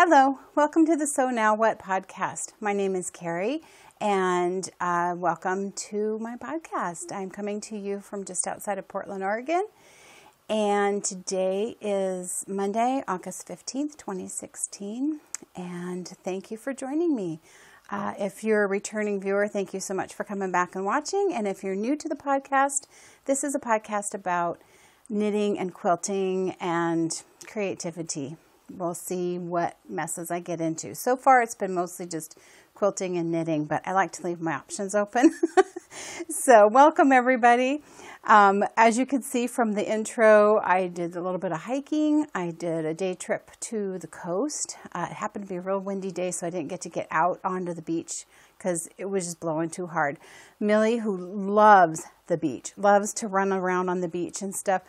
Hello, welcome to the So Now What podcast. My name is Carie, and welcome to my podcast. I'm coming to you from just outside of Portland, Oregon, and today is Monday, August 15th, 2016, and thank you for joining me. If you're a returning viewer, thank you so much for coming back and watching, and if you're new to the podcast, this is a podcast about knitting and quilting and creativity. We'll see what messes I get into. So far, it's been mostly just quilting and knitting, but I like to leave my options open. So welcome, everybody. As you can see from the intro, I did a little bit of hiking. I did a day trip to the coast. It happened to be a real windy day, so I didn't get to get out onto the beach because it was just blowing too hard. Millie, who loves the beach, loves to run around on the beach and stuff,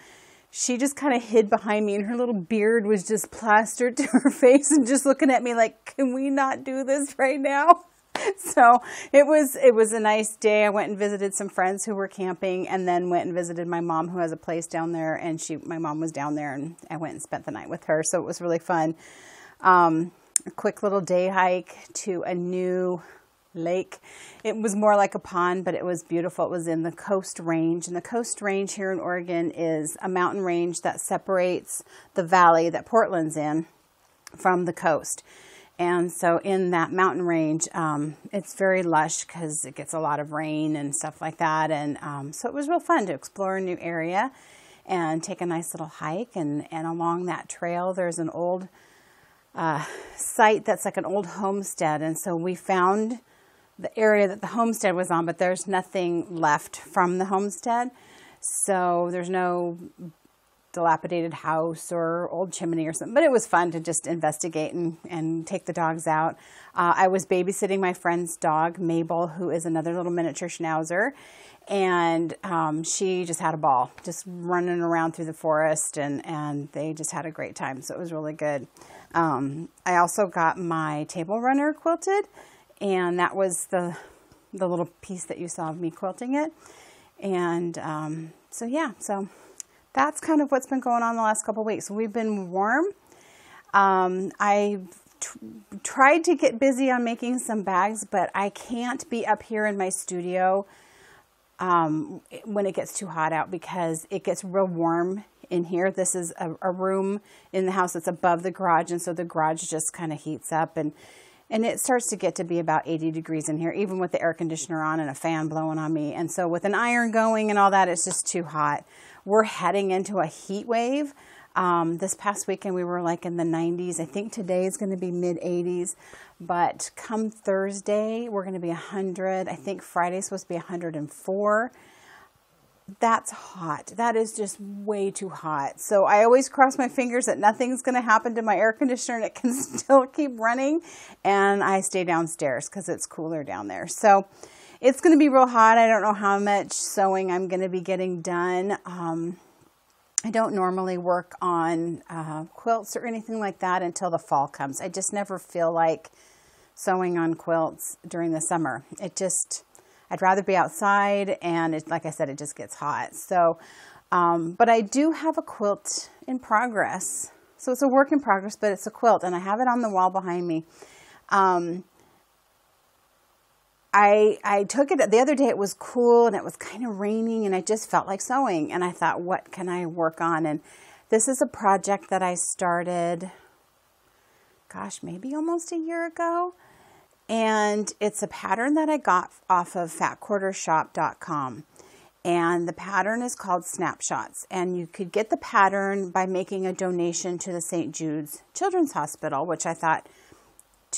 she just kind of hid behind me, and her little beard was just plastered to her face and just looking at me like, can we not do this right now? So it was a nice day. I went and visited some friends who were camping, and then went and visited my mom, who has a place down there, and my mom was down there, and I went and spent the night with her. So it was really fun. A quick little day hike to a new lake. It was more like a pond, but it was beautiful. It was in the Coast Range, and the Coast Range here in Oregon is a mountain range that separates the valley that Portland's in from the coast. And so in that mountain range, it's very lush because it gets a lot of rain and stuff like that. And so it was real fun to explore a new area and take a nice little hike. And along that trail, there's an old site that's like an old homestead. And so we found the area that the homestead was on, but there's nothing left from the homestead. So there's no dilapidated house or old chimney or something, but it was fun to just investigate and take the dogs out. I was babysitting my friend's dog, Mabel, who is another little miniature schnauzer, and she just had a ball, just running around through the forest, and they just had a great time, so it was really good. I also got my table runner quilted, and that was the little piece that you saw of me quilting it. And so that's kind of what's been going on the last couple of weeks. We've been warm. I've tried to get busy on making some bags, but I can't be up here in my studio when it gets too hot out because it gets real warm in here. This is a room in the house that's above the garage, and so the garage just kind of heats up, and it starts to get to be about 80 degrees in here, even with the air conditioner on and a fan blowing on me. And so with an iron going and all that, it's just too hot. We're heading into a heat wave. This past weekend, we were like in the 90s. I think today is going to be mid 80s. But come Thursday, we're going to be 100. I think Friday's supposed to be 104. That's hot. That is just way too hot. So I always cross my fingers that nothing's going to happen to my air conditioner and it can still keep running. And I stay downstairs because it's cooler down there. So it's going to be real hot. I don't know how much sewing I'm going to be getting done. I don't normally work on quilts or anything like that until the fall comes. I just never feel like sewing on quilts during the summer. I'd rather be outside, and like I said, it just gets hot. So, but I do have a quilt in progress. So it's a work in progress, but it's a quilt, and I have it on the wall behind me. I took it the other day. It was cool, and it was kind of raining, and I just felt like sewing. And I thought, what can I work on? And this is a project that I started, gosh, maybe almost a year ago. And it's a pattern that I got off of fatquartershop.com. And the pattern is called Snapshots. And you could get the pattern by making a donation to the St. Jude's Children's Hospital, which I thought,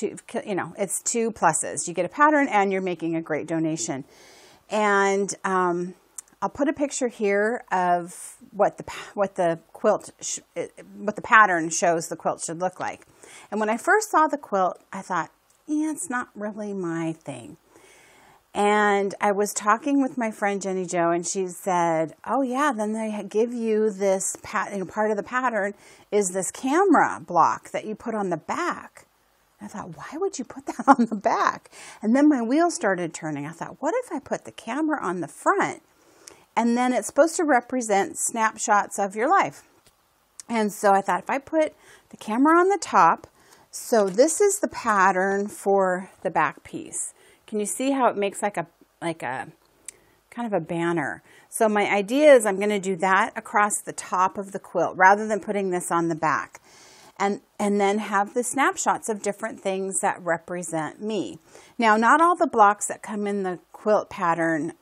it's two pluses. You get a pattern and you're making a great donation. And I'll put a picture here of what the pattern shows the quilt should look like. And when I first saw the quilt, I thought, yeah, it's not really my thing. And I was talking with my friend Jenny Jo, and she said, oh yeah, then they give you this part of the pattern is this camera block that you put on the back. And I thought, why would you put that on the back? And then my wheel started turning. I thought, what if I put the camera on the front? And then it's supposed to represent snapshots of your life. And so I thought, if I put the camera on the top, So this is the pattern for the back piece. Can you see how it makes like a kind of a banner? So my idea is I'm going to do that across the top of the quilt rather than putting this on the back. And then have the snapshots of different things that represent me. Now, not all the blocks that come in the quilt pattern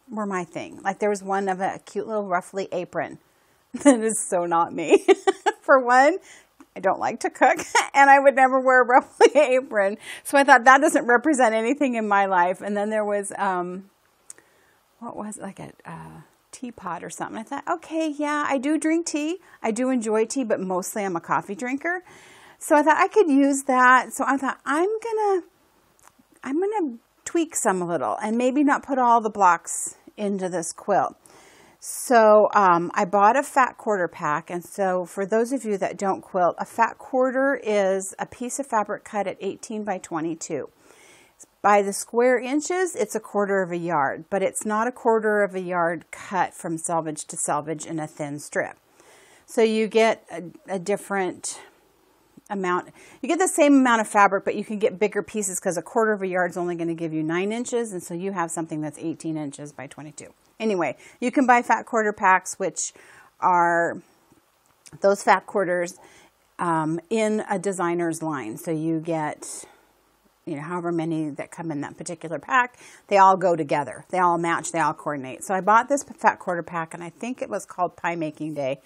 were my thing. Like there was one of a cute little ruffly apron. That is so not me. For one, I don't like to cook and I would never wear a ruffly apron. So I thought that doesn't represent anything in my life. And then there was, what was it? Like a teapot or something. I thought, okay, yeah, I do drink tea. I do enjoy tea, but mostly I'm a coffee drinker. So I thought I could use that. So I thought I'm gonna tweak some a little and maybe not put all the blocks into this quilt. So I bought a fat quarter pack. And so for those of you that don't quilt, a fat quarter is a piece of fabric cut at 18 by 22. By the square inches, it's 1/4 yard, but it's not 1/4 yard cut from selvage to selvage in a thin strip. So you get a different amount. You get the same amount of fabric, but you can get bigger pieces because 1/4 yard is only going to give you 9 inches. And so you have something that's 18 inches by 22. Anyway, you can buy fat quarter packs, which are those fat quarters in a designer's line. So you get, you know, however many that come in that particular pack, they all go together. They all match, they all coordinate. So I bought this fat quarter pack and I think it was called Pie Making Day.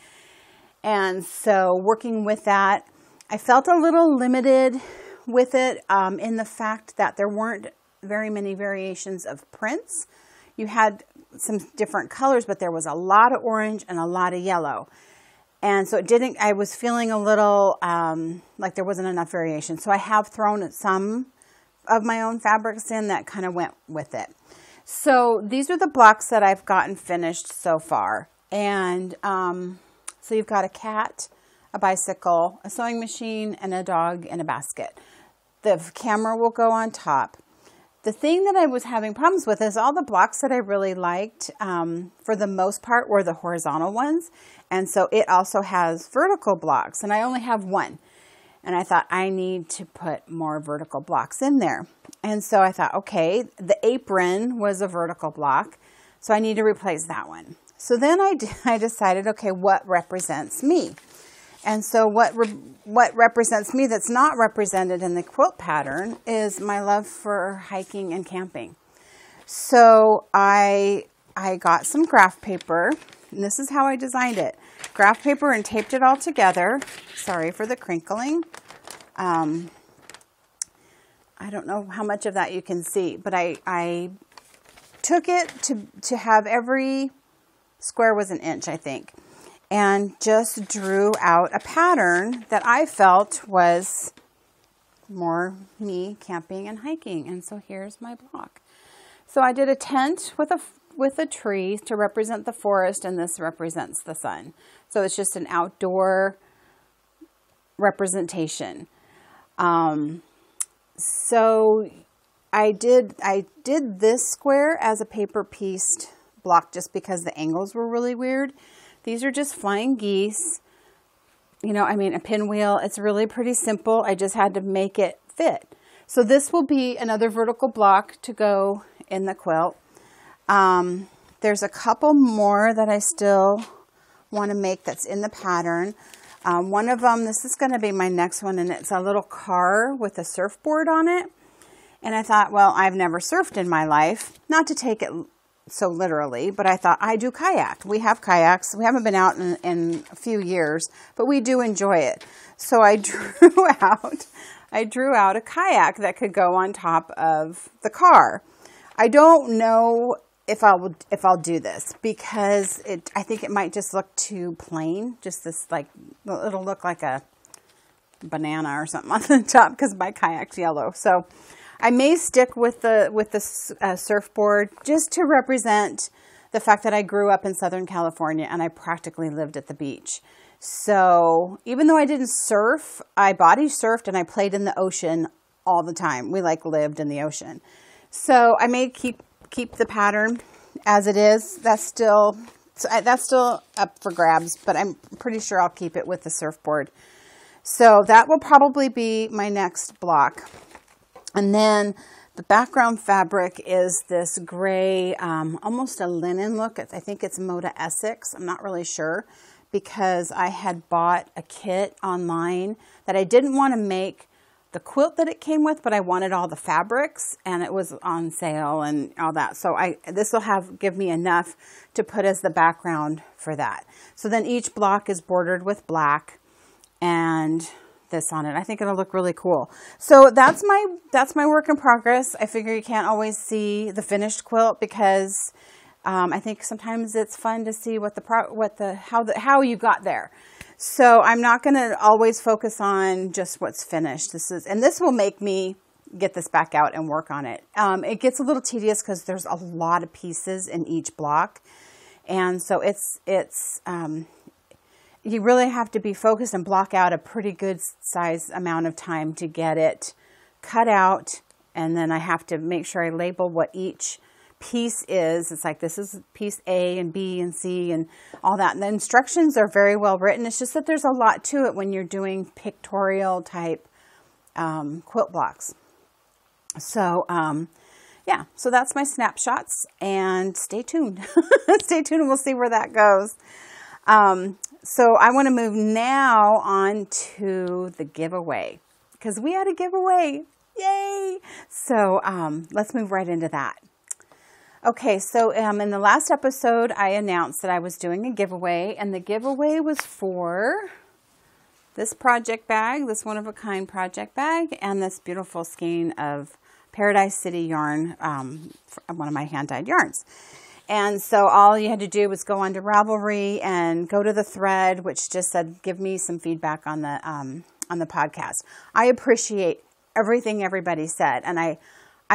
And so working with that, I felt a little limited with it in the fact that there weren't very many variations of prints. You had some different colors, but there was a lot of orange and a lot of yellow. And so I was feeling a little like there wasn't enough variation. So I have thrown some of my own fabrics in that kind of went with it. So these are the blocks that I've gotten finished so far. And so you've got a cat, a bicycle, a sewing machine, and a dog in a basket. The camera will go on top. The thing that I was having problems with is all the blocks that I really liked, for the most part, were the horizontal ones. And so it also has vertical blocks, and I only have one. And I thought I need to put more vertical blocks in there. And so I thought, okay, the apron was a vertical block, so I need to replace that one. So then I decided, okay, what represents me? And so what represents me that's not represented in the quilt pattern is my love for hiking and camping. So I got some graph paper, and this is how I designed it. Graph paper and taped it all together. Sorry for the crinkling. I don't know how much of that you can see, but I took it to have every square was 1 inch, I think, and just drew out a pattern that I felt was more me camping and hiking. And so here's my block. So I did a tent with a tree to represent the forest, and this represents the sun. So it's just an outdoor representation. So I did this square as a paper pieced block just because the angles were really weird. These are just flying geese, you know, I mean, a pinwheel. It's really pretty simple. I just had to make it fit. So this will be another vertical block to go in the quilt. There's a couple more that I still want to make that's in the pattern. One of them, this is going to be my next one, and it's a little car with a surfboard on it. And I thought, well, I've never surfed in my life, not to take it so literally, but I thought I do kayak. We have kayaks. We haven't been out in a few years, but we do enjoy it. So I drew out a kayak that could go on top of the car. I don't know if I'll do this because I think it might just look too plain. Just this, like, it'll look like a banana or something on the top because my kayak's yellow. So I may stick with the surfboard just to represent the fact that I grew up in Southern California and I practically lived at the beach. So even though I didn't surf, I body surfed and I played in the ocean all the time. We lived in the ocean. So I may keep the pattern as it is. That's still up for grabs, but I'm pretty sure I'll keep it with the surfboard. So that will probably be my next block. And then the background fabric is this gray, almost a linen look. I think it's Moda Essex. I'm not really sure, because I had bought a kit online that I didn't want to make the quilt that it came with, but I wanted all the fabrics, and it was on sale and all that. So this will give me enough to put as the background for that. So then each block is bordered with black and this on it. I think it'll look really cool. So that's my work in progress. I figure you can't always see the finished quilt, because I think sometimes it's fun to see how you got there. So I'm not going to always focus on just what's finished. This will make me get this back out and work on it. It gets a little tedious because there's a lot of pieces in each block. And so you really have to be focused and block out a pretty good size amount of time to get it cut out. And then I have to make sure I label what each piece is. It's like, this is piece A and B and C and all that. And the instructions are very well written. It's just that there's a lot to it when you're doing pictorial type quilt blocks. So yeah, so that's my snapshots, and stay tuned. Stay tuned and we'll see where that goes. So I want to move now on to the giveaway, because we had a giveaway. Yay! So let's move right into that. Okay, so in the last episode, I announced that I was doing a giveaway, and the giveaway was for this project bag, this one-of-a-kind project bag, and this beautiful skein of Paradise City yarn, one of my hand-dyed yarns. And so all you had to do was go onto Ravelry and go to the thread, which just said, give me some feedback on the podcast. I appreciate everything everybody said, and I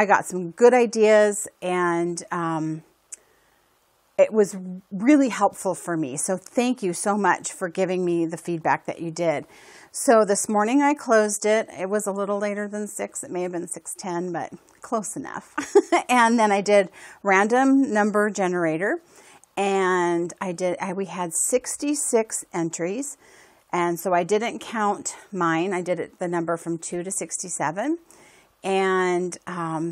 got some good ideas, and it was really helpful for me. So thank you so much for giving me the feedback that you did. So this morning I closed it. It was a little later than 6. It may have been 6:10, but close enough. And then I did random number generator, and we had 66 entries. And so I didn't count mine. I did the number from 2 to 67. And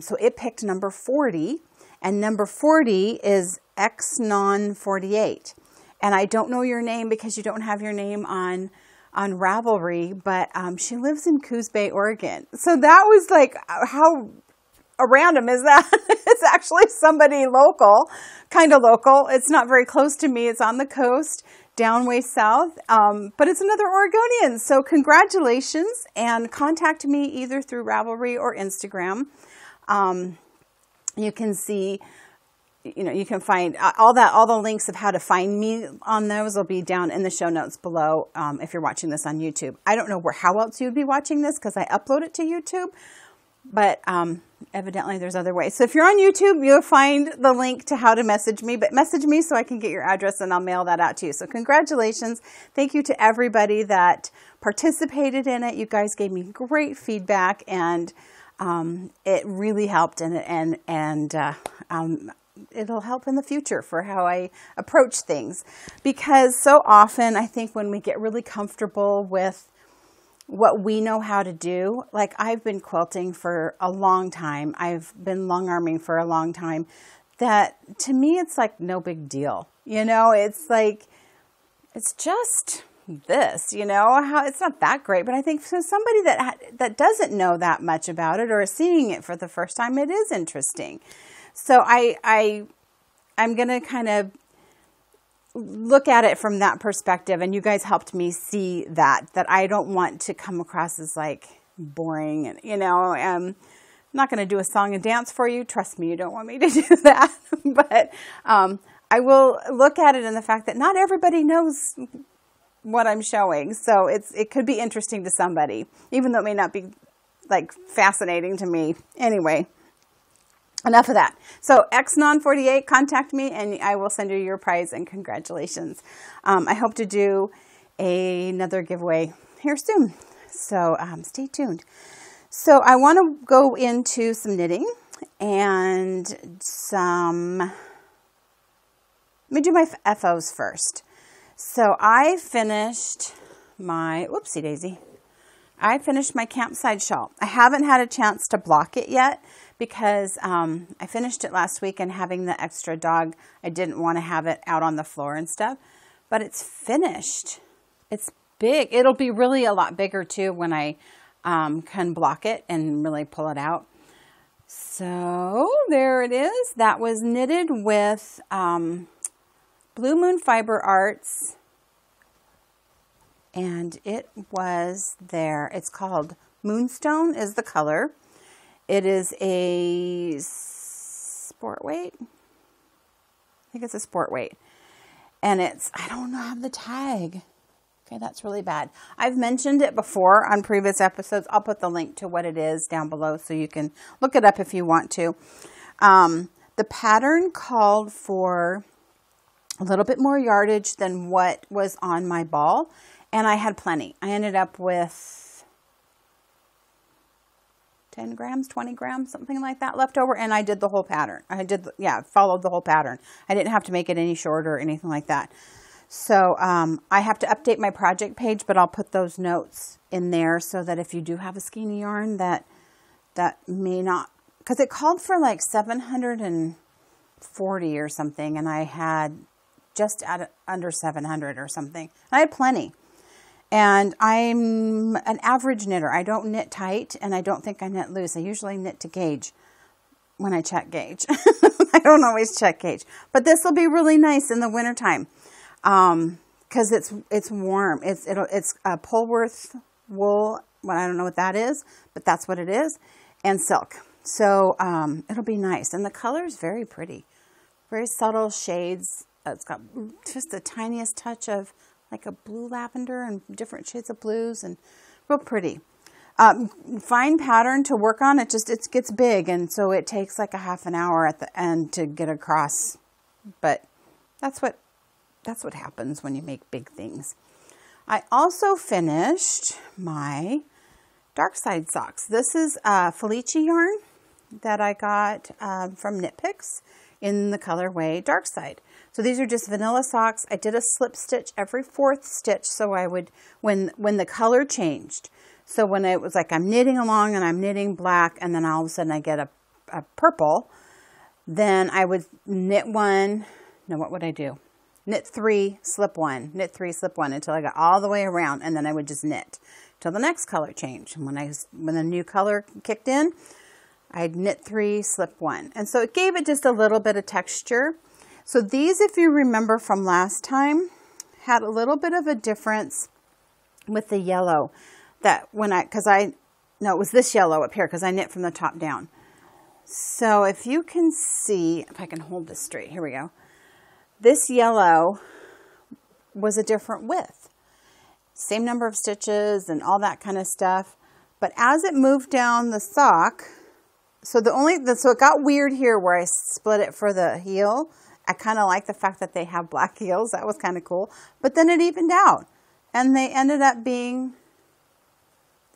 so it picked number 40, and number 40 is XNon48. And I don't know your name because you don't have your name on Ravelry, but she lives in Coos Bay, Oregon. So that was like, how random is that? It's actually somebody local, kind of local. It's not very close to me. It's on the coast, down way south, but it's another Oregonian. So congratulations, and contact me either through Ravelry or Instagram. You can see, you can find all the links of how to find me on those will be down in the show notes below. If you're watching this on YouTube, I don't know how else you'd be watching this, because I upload it to YouTube, but evidently there's other ways. So if you're on YouTube, you'll find the link to how to message me, but message me so I can get your address and I'll mail that out to you. So congratulations. Thank you to everybody that participated in it. You guys gave me great feedback, and it really helped, and it'll help in the future for how I approach things, because so often I think when we get really comfortable with what we know how to do, like I've been quilting for a long time, I've been long arming for a long time, that to me it's like no big deal. It's like, it's just this, how it's not that great. But I think for somebody that doesn't know that much about it, or is seeing it for the first time, it is interesting. So I'm going to kind of look at it from that perspective, and you guys helped me see that I don't want to come across as like boring, and I'm not going to do a song and dance for you. Trust me, you don't want me to do that. But I will look at it in the fact that not everybody knows what I'm showing, so it could be interesting to somebody, even though it may not be like fascinating to me. Anyway, enough of that. So XNon48, contact me and I will send you your prize, and congratulations. I hope to do another giveaway here soon. So stay tuned. So I want to go into some knitting and let me do my FOs first. So I finished my, whoopsie daisy. I finished my Campside shawl. I haven't had a chance to block it yet because I finished it last week, and having the extra dog, I didn't want to have it out on the floor and stuff. But it's finished. It's big. It'll be really a lot bigger too when I can block it and really pull it out. So there it is. That was knitted with Blue Moon Fiber Arts. And it was there. It's called Moonstone is the color. It is a sport weight. I think it's a sport weight. And it's, I don't know, have the tag. Okay, that's really bad. I've mentioned it before on previous episodes. I'll put the link to what it is down below so you can look it up if you want to. The pattern called for a little bit more yardage than what was on my ball. And I had plenty. I ended up with 10 grams, 20 grams, something like that left over. And I did the whole pattern. Followed the whole pattern. I didn't have to make it any shorter or anything like that. So I have to update my project page, but I'll put those notes in there so that if you do have a skeiny yarn that may not, because it called for like 740 or something. And I had just under 700 or something. I had plenty. And I'm an average knitter. I don't knit tight, and I don't think I knit loose. I usually knit to gauge when I check gauge. I don't always check gauge. But this will be really nice in the wintertime because it's warm. It's a Polworth wool. Well, I don't know what that is, but that's what it is, and silk. So it'll be nice. And the color is very pretty. Very subtle shades. It's got just the tiniest touch of like a blue lavender and different shades of blues, and real pretty. Fine pattern to work on. It gets big, and so it takes like a half an hour at the end to get across. But that's what happens when you make big things. I also finished my dark side socks. This is Felice yarn that I got from Knit Picks in the colorway dark side. So these are just vanilla socks. I did a slip stitch every fourth stitch, so I would, when the color changed. So when it was like I'm knitting along and I'm knitting black, and then all of a sudden I get a purple, then I would knit one. No, what would I do? Knit 3, slip 1, knit 3, slip 1 until I got all the way around, and then I would just knit till the next color changed. And when the new color kicked in, I'd knit 3, slip 1. And so it gave it just a little bit of texture. So these, if you remember from last time, had a little bit of a difference with the yellow that it was this yellow up here because I knit from the top down. So if you can see, if I can hold this straight, here we go. This yellow was a different width. Same number of stitches and all that kind of stuff. But as it moved down the sock, so it got weird here where I split it for the heel. I kind of like the fact that they have black heels. That was kind of cool. But then it evened out, and they ended up being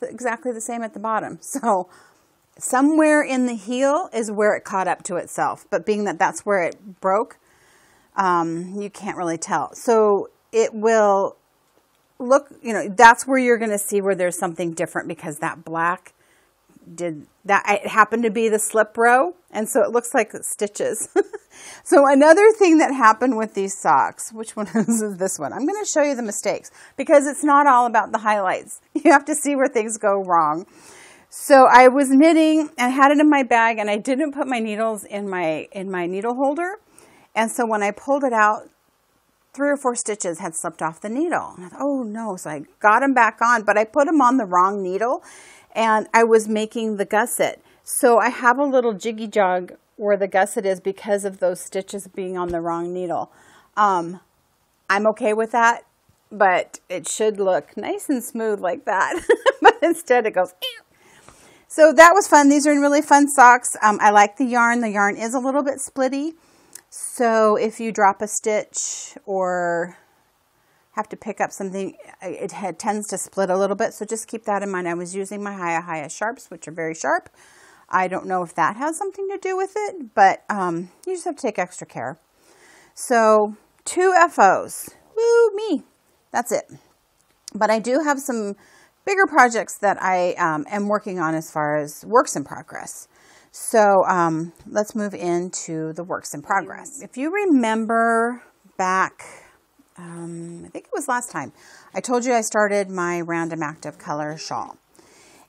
exactly the same at the bottom. So somewhere in the heel is where it caught up to itself. But being that that's where it broke, you can't really tell. So it will look, that's where you're going to see where there's something different because that black did that. It happened to be the slip row, and so it looks like stitches. So another thing that happened with these socks, which one is this one? I'm going to show you the mistakes because it's not all about the highlights. You have to see where things go wrong. So I was knitting and had it in my bag, and I didn't put my needles in my needle holder. And so when I pulled it out, 3 or 4 stitches had slipped off the needle. And I thought, oh no. So I got them back on, but I put them on the wrong needle, and I was making the gusset. So I have a little jiggy jog where the gusset is because of those stitches being on the wrong needle. I'm okay with that, but it should look nice and smooth like that. But instead it goes, ew. So that was fun. These are really fun socks. I like the yarn. The yarn is a little bit splitty. So if you drop a stitch or have to pick up something, it tends to split a little bit. So just keep that in mind. I was using my Hiya sharps, which are very sharp. I don't know if that has something to do with it, but you just have to take extra care. So 2 FOs. Woo, me. That's it. But I do have some bigger projects that I am working on as far as works in progress. So let's move into the works in progress. If you remember back, I think it was last time, I told you I started my Random Active Color shawl.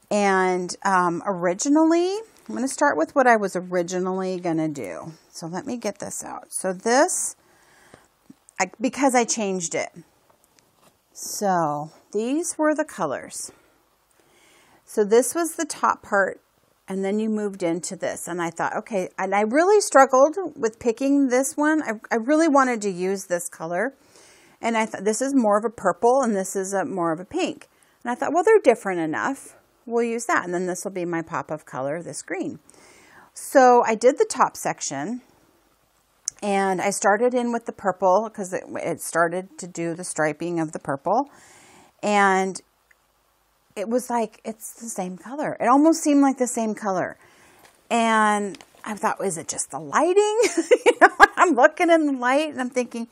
And originally, I'm going to start with what I was originally going to do. So let me get this out. So this, because I changed it. So these were the colors. So this was the top part, and then you moved into this. And I thought, okay, and I really struggled with picking this one. I really wanted to use this color. And I thought, this is more of a purple, and this is more of a pink. And I thought, well, they're different enough. We'll use that. And then this will be my pop of color, this green. So I did the top section, and I started in with the purple because it started to do the striping of the purple. And it was like, it's the same color. It almost seemed like the same color. And I thought, is it just the lighting? I'm looking in the light and I'm thinking,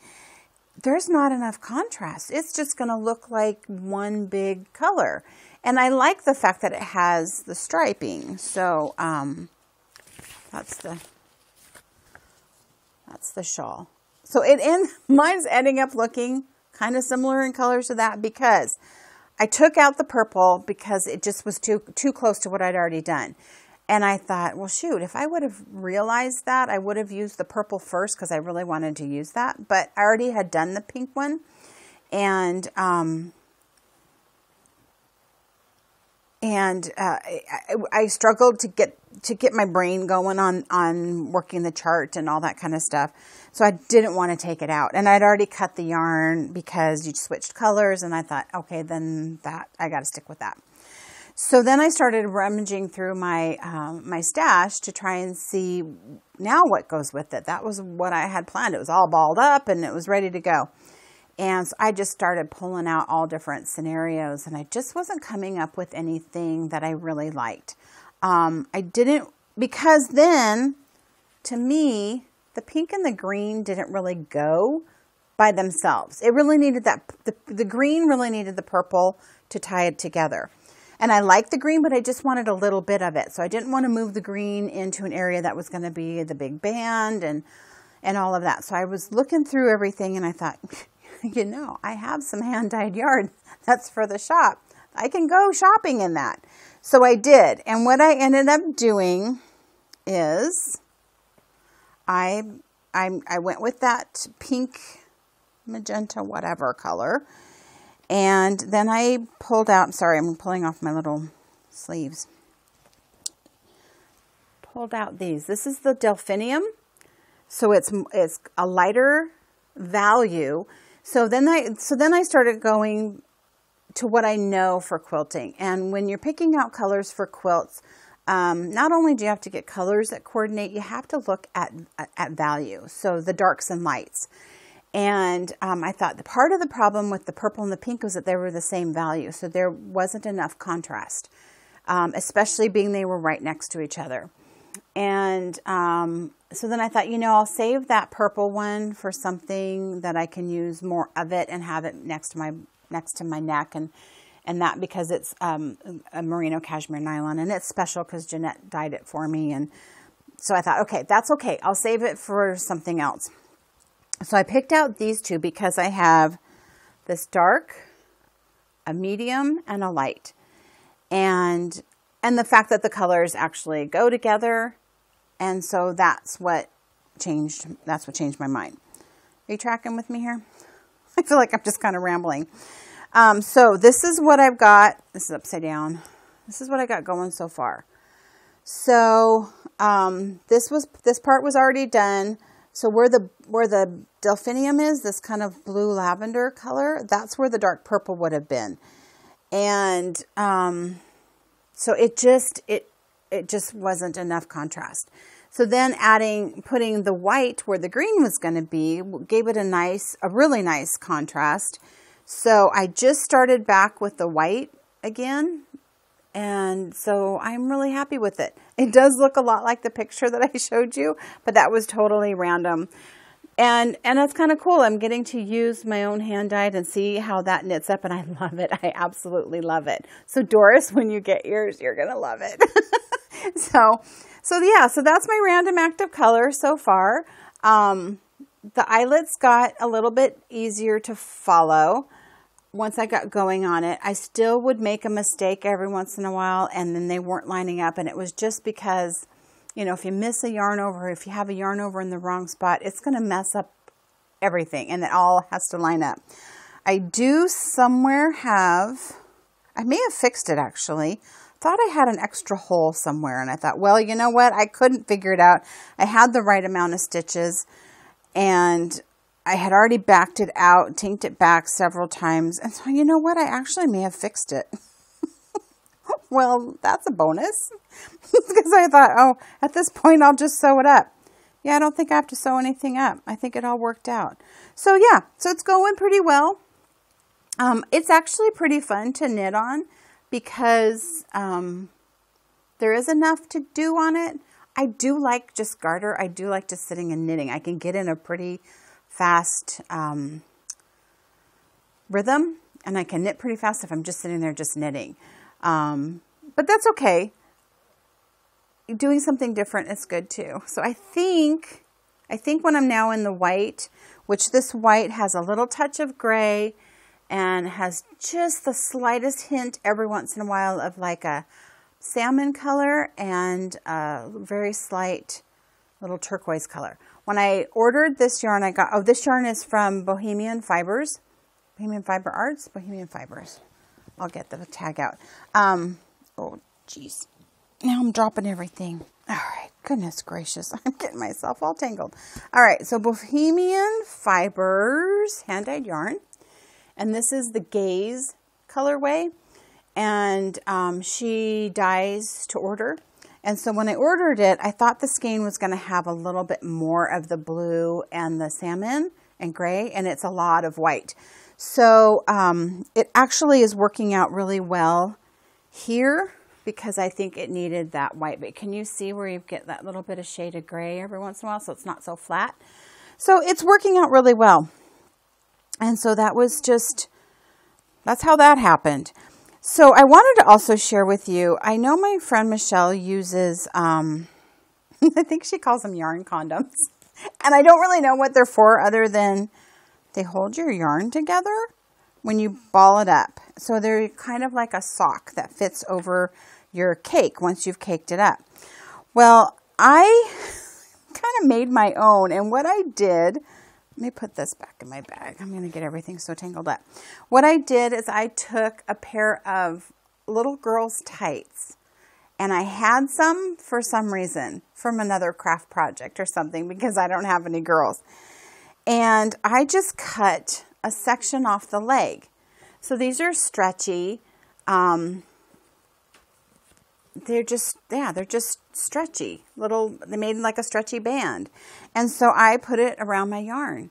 there's not enough contrast. It's just going to look like one big color. And I like the fact that it has the striping. So that's the shawl. So mine's ending up looking kind of similar in colors to that because I took out the purple because it just was too close to what I'd already done. And I thought, well, shoot, if I would have realized that, I would have used the purple first because I really wanted to use that. But I already had done the pink one. And I struggled to get my brain going on working the chart and all that kind of stuff. So I didn't want to take it out. And I'd already cut the yarn because you switched colors. And I thought, okay, then I got to stick with that. So then I started rummaging through my my stash to try and see now what goes with it. That was what I had planned. It was all balled up and it was ready to go. And so I just started pulling out all different scenarios, and I just wasn't coming up with anything that I really liked. I didn't, because then, to me, the pink and the green didn't really go by themselves. It really needed the green really needed the purple to tie it together. And I liked the green, but I just wanted a little bit of it. So I didn't want to move the green into an area that was going to be the big band and all of that. So I was looking through everything, and I thought, I have some hand-dyed yarn that's for the shop. I can go shopping in that. So I did. And what I ended up doing is I went with that pink, magenta, whatever color. And then I pulled out, sorry, I'm pulling off my little sleeves. Pulled out these. This is the delphinium. So it's a lighter value. So then I started going to what I know for quilting. And when you're picking out colors for quilts, not only do you have to get colors that coordinate, you have to look at value. So the darks and lights. And I thought the part of the problem with the purple and the pink was that they were the same value. So there wasn't enough contrast, especially being they were right next to each other. And so then I thought, I'll save that purple one for something that I can use more of it and have it next to my neck. And that because it's a merino cashmere nylon. And it's special because Jeanette dyed it for me. And so I thought, okay, that's okay. I'll save it for something else. So I picked out these two because I have this dark, a medium, and a light. And the fact that the colors actually go together. And so that's what changed my mind. Are you tracking with me here? I feel like I'm just kind of rambling. So this is what I've got. This is upside down. This is what I got going so far. So this part was already done. So where the delphinium is, this kind of blue lavender color, that's where the dark purple would have been. And so it just wasn't enough contrast. So then putting the white where the green was going to be, gave it a really nice contrast. So I just started back with the white again. And so I'm really happy with it. It does look a lot like the picture that I showed you, but that was totally random. And that's kind of cool. I'm getting to use my own hand dyed and see how that knits up, and I love it. I absolutely love it. So Doris, when you get yours, you're going to love it. So yeah, so that's my random active color so far. The eyelets got a little bit easier to follow once I got going on it. I still would make a mistake every once in a while, and then they weren't lining up, and it was just because, you know, if you miss a yarn over, if you have a yarn over in the wrong spot, it's going to mess up everything, and it all has to line up. I do somewhere have, I may have fixed it actually. Thought I had an extra hole somewhere, and I thought, well, you know what? I couldn't figure it out. I had the right amount of stitches, and I had already backed it out, tinked it back several times. And so, you know what? I actually may have fixed it. Well, that's a bonus. Because I thought, oh, at this point, I'll just sew it up. Yeah, I don't think I have to sew anything up. I think it all worked out. So yeah, so it's going pretty well. It's actually pretty fun to knit on because there is enough to do on it. I do like just garter. I do like just sitting and knitting. I can get in a pretty fast rhythm, and I can knit pretty fast if I'm just sitting there just knitting. But that's okay. Doing something different is good too. So I think when I'm now in the white, which this white has a little touch of gray and has just the slightest hint every once in a while of like a salmon color and a very slight little turquoise color. When I ordered this yarn, I got, oh, this yarn is from Bohemia Fibers. Bohemian Fiber Arts? Bohemian Fibers. I'll get the tag out. Oh, geez. Now I'm dropping everything. All right. Goodness gracious. I'm getting myself all tangled. All right. So Bohemian Fibers hand-dyed yarn. And this is the Gaze colorway. And she dyes to order. And so when I ordered it, I thought the skein was going to have a little bit more of the blue and the salmon and gray, and it's a lot of white. So it actually is working out really well here because I think it needed that white. But can you see where you get that little bit of shaded gray every once in a while, so it's not so flat? So it's working out really well. And so that was just, that's how that happened. So I wanted to also share with you, I know my friend Michelle uses, I think she calls them yarn condoms. And I don't really know what they're for other than they hold your yarn together when you ball it up. So they're kind of like a sock that fits over your cake once you've caked it up. Well, I kind of made my own, and what I did, let me put this back in my bag. I'm going to get everything so tangled up. What I did is I took a pair of little girl's tights, and I had some for some reason from another craft project or something because I don't have any girls. And I just cut a section off the leg. So these are stretchy. They're just stretchy. They made like a stretchy band. And so I put it around my yarn.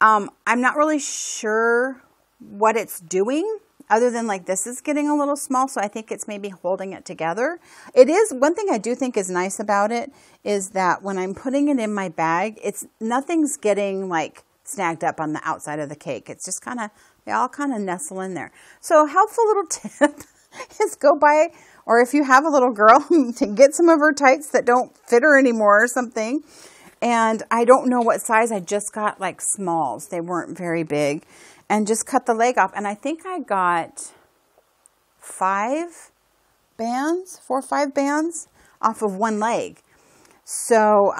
I'm not really sure what it's doing other than like this is getting a little small. So I think it's maybe holding it together. It is, one thing I do think is nice about it is that when I'm putting it in my bag, nothing's getting like snagged up on the outside of the cake. It's just kind of, they all kind of nestle in there. So a helpful little tip is go buy, or if you have a little girl, to get some of her tights that don't fit her anymore or something. And I don't know what size. I just got like smalls. They weren't very big. And just cut the leg off. And I think I got 4 or 5 bands off of one leg. So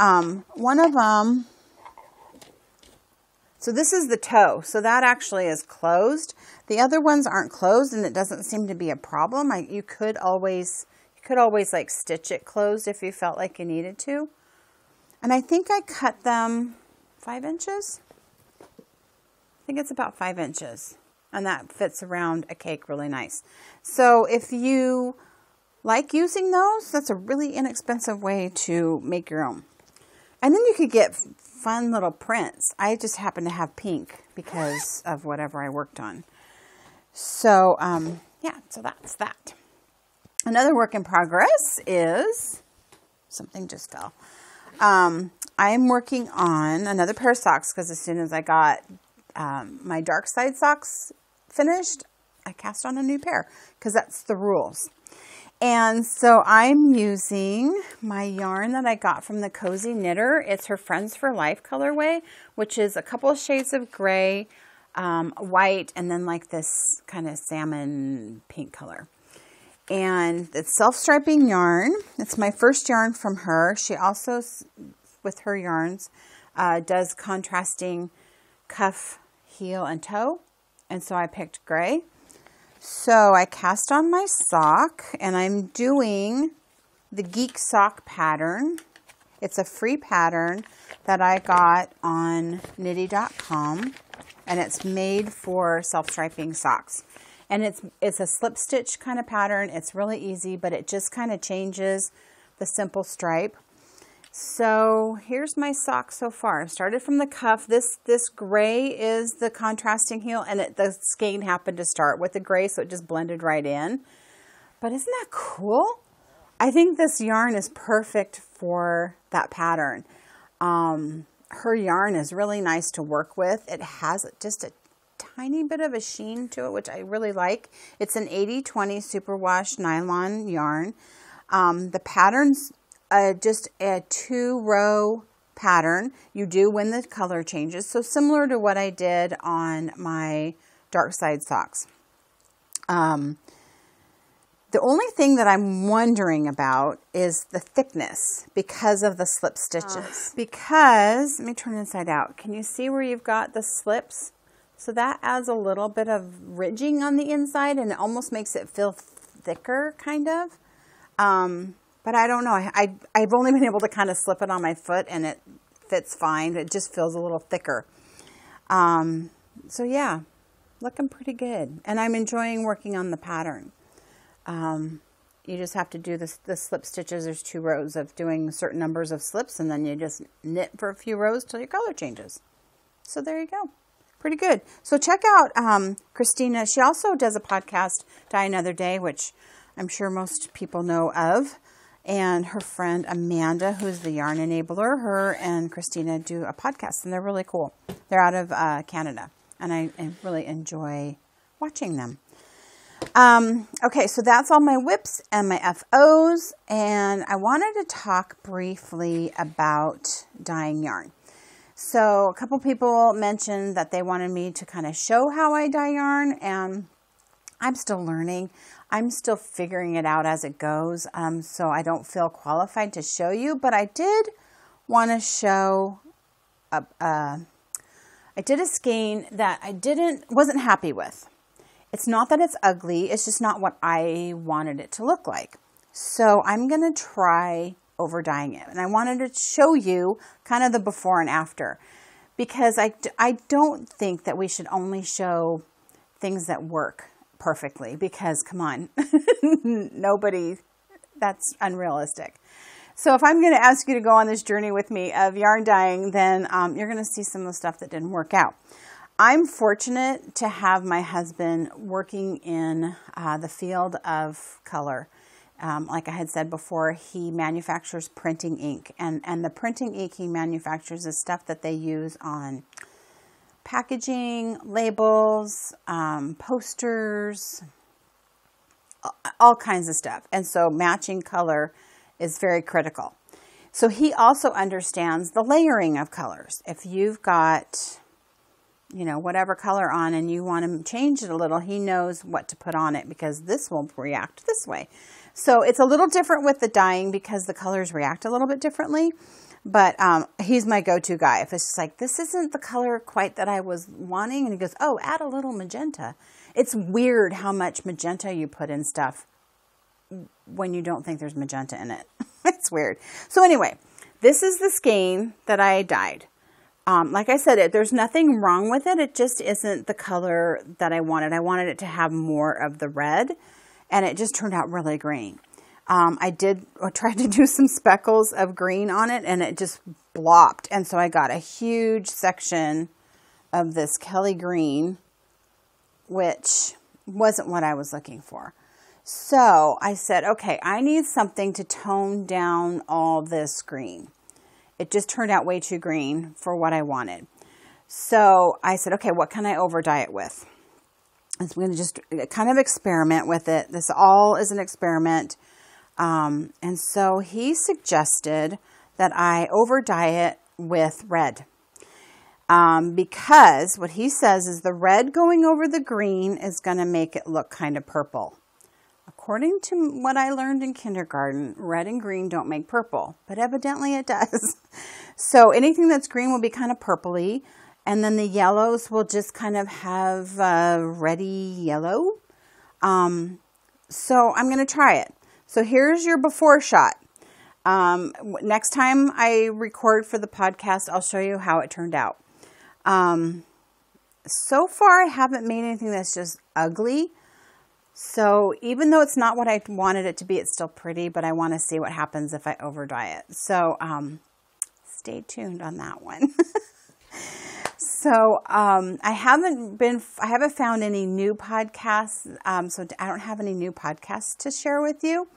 one of them, so this is the toe. So that actually is closed. The other ones aren't closed, and it doesn't seem to be a problem. You could always like stitch it closed if you felt like you needed to. And I think I cut them 5 inches. I think it's about 5 inches. And that fits around a cake really nice. So if you like using those, that's a really inexpensive way to make your own. And then you could get fun little prints. I just happen to have pink because of whatever I worked on. So, yeah, so that's that. Another work in progress is, something just fell. I'm working on another pair of socks because as soon as I got my dark side socks finished, I cast on a new pair because that's the rules. And so I'm using my yarn that I got from the Cozy Knitter. It's her Friends for Life colorway, which is a couple of shades of gray, white, and then like this kind of salmon pink color. And it's self-striping yarn. It's my first yarn from her. She also, with her yarns, does contrasting cuff, heel, and toe. And so I picked gray. So I cast on my sock, and I'm doing the Geek Sock pattern. It's a free pattern that I got on knitty.com, and it's made for self-striping socks. And it's a slip stitch kind of pattern. It's really easy, but it just kind of changes the simple stripe. So here's my sock so far. I started from the cuff. This gray is the contrasting heel, and the skein happened to start with the gray, so it just blended right in. But isn't that cool? I think this yarn is perfect for that pattern. Her yarn is really nice to work with. It has just a tiny bit of a sheen to it, which I really like. It's an 80-20 superwash nylon yarn. The pattern's just a 2-row pattern. You do when the color changes. So similar to what I did on my dark side socks. The only thing that I'm wondering about is the thickness because of the slip stitches. Because, let me turn inside out. Can you see where you've got the slips? So that adds a little bit of ridging on the inside, and it almost makes it feel thicker, kind of. But I don't know. I've only been able to kind of slip it on my foot, and it fits fine. It just feels a little thicker. So yeah, looking pretty good. And I'm enjoying working on the pattern. You just have to do the slip stitches. There's 2 rows of doing certain numbers of slips, and then you just knit for a few rows till your color changes. So there you go. Pretty good. So check out Christina. She also does a podcast, Dye Another Day, which I'm sure most people know of. And her friend Amanda, who's the Yarn Enabler, her and Christina do a podcast, and they're really cool. They're out of Canada, and I really enjoy watching them. Okay, so that's all my whips and my FOs, and I wanted to talk briefly about dyeing yarn. So a couple people mentioned that they wanted me to kind of show how I dye yarn, and I'm still learning. I'm still figuring it out as it goes, so I don't feel qualified to show you, but I did want to show, I did a skein that I wasn't happy with. It's not that it's ugly, it's just not what I wanted it to look like. So I'm going to try over dyeing it, and I wanted to show you kind of the before and after, because I don't think that we should only show things that work perfectly, because come on, that's unrealistic. So if I'm going to ask you to go on this journey with me of yarn dyeing, then you're going to see some of the stuff that didn't work out. I'm fortunate to have my husband working in the field of color. Like I had said before, he manufactures printing ink, and the printing ink he manufactures is stuff that they use on packaging, labels, posters, all kinds of stuff. And so matching color is very critical. So he also understands the layering of colors. If you've got, whatever color on and you want to change it a little, he knows what to put on it because this will react this way. So it's a little different with the dyeing because the colors react a little bit differently. But he's my go-to guy. If it's just like, this isn't the color quite that I was wanting, and he goes, oh, add a little magenta. It's weird how much magenta you put in stuff when you don't think there's magenta in it. It's weird. So anyway, this is the skein that I dyed. Like I said, there's nothing wrong with it. It just isn't the color that I wanted. I wanted it to have more of the red, and it just turned out really green. I tried to do some speckles of green on it, and it just blopped. And so I got a huge section of this Kelly green, which wasn't what I was looking for. So I said, okay, I need something to tone down all this green. It just turned out way too green for what I wanted. So I said, okay, what can I over dye it with? I'm going to just kind of experiment with it. This all is an experiment. And so he suggested that I over dye it with red. Because what he says is the red going over the green is going to make it look kind of purple. According to what I learned in kindergarten, red and green don't make purple, but evidently it does. So anything that's green will be kind of purpley, and then the yellows will just kind of have reddy yellow. So I'm going to try it. So here's your before shot. Next time I record for the podcast, I'll show you how it turned out. So far I haven't made anything that's just ugly. So even though it's not what I wanted it to be, it's still pretty, but I want to see what happens if I over dye it. So, stay tuned on that one. So, I haven't found any new podcasts. So I don't have any new podcasts to share with you.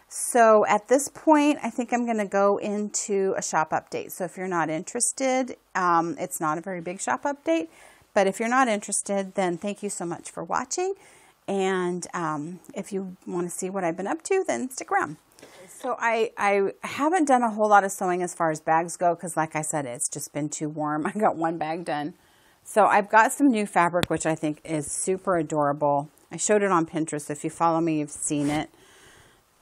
So at this point, I think I'm going to go into a shop update. So if you're not interested, it's not a very big shop update, but if you're not interested, then thank you so much for watching. And if you want to see what I've been up to, then stick around. So I haven't done a whole lot of sewing as far as bags go, because like I said, it's just been too warm. I got one bag done. So I've got some new fabric, which I think is super adorable. I showed it on Pinterest. If you follow me, you've seen it.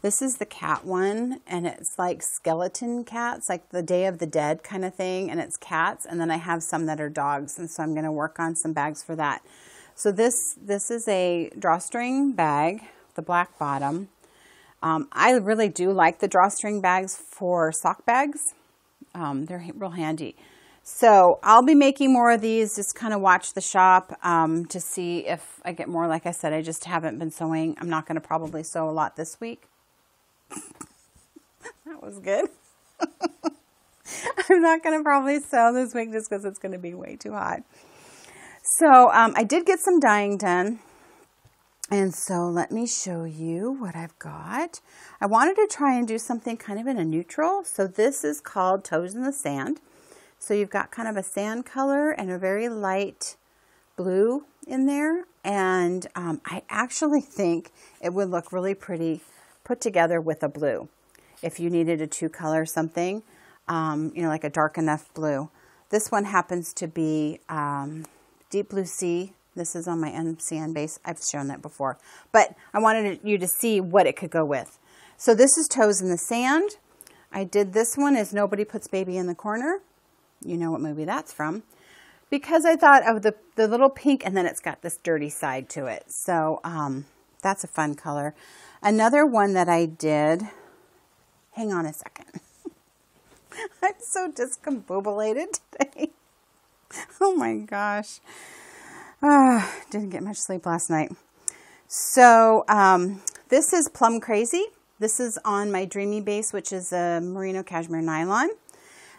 This is the cat one, and it's like skeleton cats, like the Day of the Dead kind of thing, and it's cats. And then I have some that are dogs, and so I'm going to work on some bags for that. So this is a drawstring bag, the black bottom. I really do like the drawstring bags for sock bags. They're real handy. So I'll be making more of these, just kind of watch the shop to see if I get more. Like I said, I just haven't been sewing. I'm not going to probably sew a lot this week. That was good. I'm not going to probably sew this week just because it's going to be way too hot. So I did get some dyeing done, and so let me show you what I've got. I wanted to try and do something kind of in a neutral. So this is called Toes in the Sand. So you've got kind of a sand color and a very light blue in there, and I actually think it would look really pretty put together with a blue. If you needed a two-color something, you know, like a dark enough blue. This one happens to be Deep Blue Sea. This is on my MCN base. I've shown that before, but I wanted you to see what it could go with. So this is Toes in the Sand. I did this one as Nobody Puts Baby in the Corner. You know what movie that's from. Because I thought of the little pink, and then it's got this dirty side to it. So that's a fun color. Another one that I did, hang on a second. I'm so discombobulated today. Oh my gosh. Didn't get much sleep last night. So this is Plum Crazy. This is on my Dreamy base, which is a merino cashmere nylon.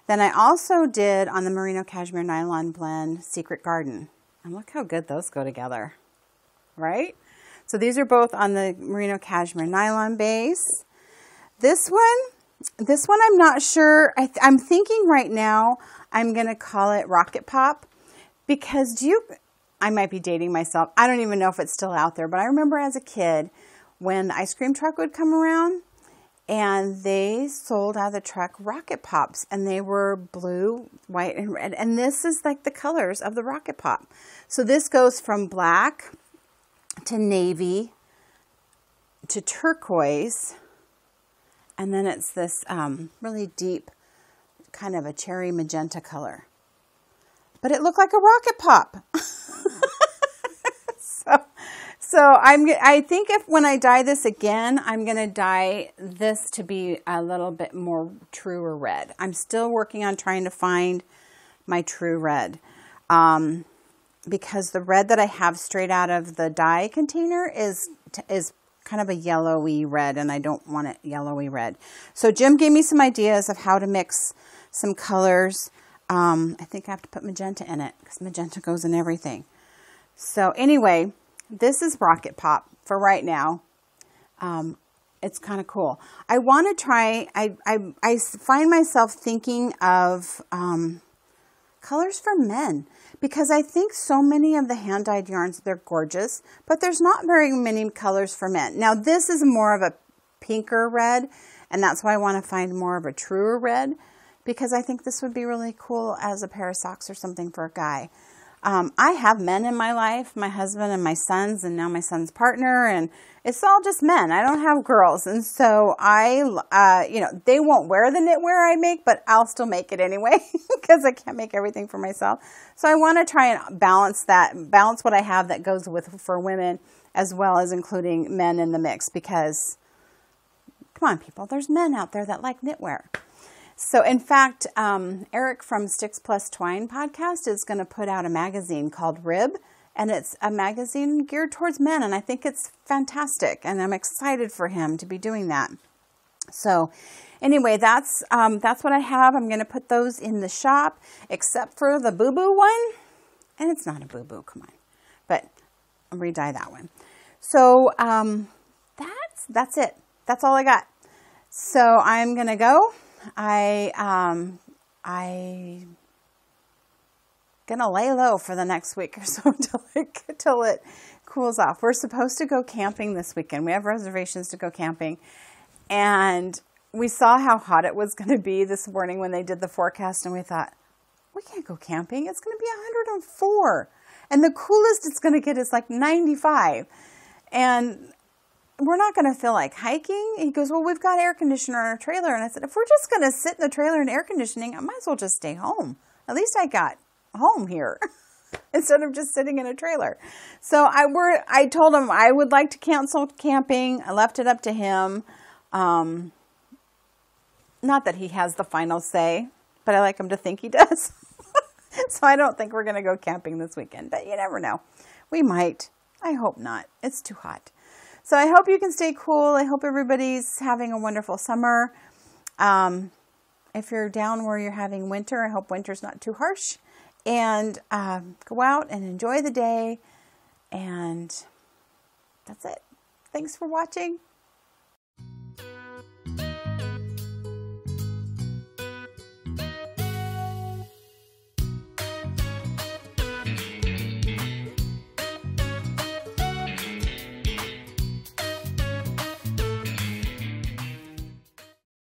Then I also did on the merino cashmere nylon blend Secret Garden. And look how good those go together, right? So these are both on the merino cashmere nylon base. This one I'm not sure. I'm thinking right now I'm going to call it Rocket Pop, because I might be dating myself. I don't even know if it's still out there, but I remember as a kid when the ice cream truck would come around and they sold out of the truck Rocket Pops, and they were blue, white, and red. And this is like the colors of the Rocket Pop. So this goes from black to navy to turquoise. And then it's this really deep kind of a cherry magenta color. But it looked like a Rocket Pop. So I think when I dye this again, I'm going to dye this to be a little bit more truer red. I'm still working on trying to find my true red. Because the red that I have straight out of the dye container is kind of a yellowy red, and I don't want it yellowy red. So Jim gave me some ideas of how to mix some colors. I think I have to put magenta in it, because magenta goes in everything. So anyway, this is Rocket Pop for right now. it's kind of cool. I want to try, I find myself thinking of colors for men, because I think so many of the hand-dyed yarns, they're gorgeous, but there's not very many colors for men. Now this is more of a pinker red, and that's why I want to find more of a truer red, because I think this would be really cool as a pair of socks or something for a guy. I have men in my life, my husband and my sons, and now my son's partner, and it's all just men. I don't have girls. And so they won't wear the knitwear I make, but I'll still make it anyway because I can't make everything for myself. So I want to try and balance what I have that goes with for women, as well as including men in the mix, because come on, people, there's men out there that like knitwear. So in fact, Eric from Sticks Plus Twine podcast is going to put out a magazine called Rib, and it's a magazine geared towards men, and I think it's fantastic, and I'm excited for him to be doing that. So anyway, that's what I have. I'm going to put those in the shop, except for the Boo Boo one, and it's not a Boo Boo, come on, but I'll re-dye that one. So that's it. That's all I got. So I'm going to go. I'm gonna lay low for the next week or so till it cools off. We're supposed to go camping this weekend. We have reservations to go camping, and we saw how hot it was going to be this morning when they did the forecast, and we thought, we can't go camping. It's going to be 104, and the coolest it's going to get is like 95, and we're not going to feel like hiking. He goes, well, we've got air conditioner in our trailer. And I said, if we're just going to sit in the trailer in air conditioning, I might as well just stay home. At least I got home here instead of just sitting in a trailer. So I told him I would like to cancel camping. I left it up to him. Not that he has the final say, but I like him to think he does. So I don't think we're going to go camping this weekend, but you never know. We might. I hope not. It's too hot. So I hope you can stay cool. I hope everybody's having a wonderful summer. If you're down where you're having winter, I hope winter's not too harsh. And go out and enjoy the day. And that's it. Thanks for watching.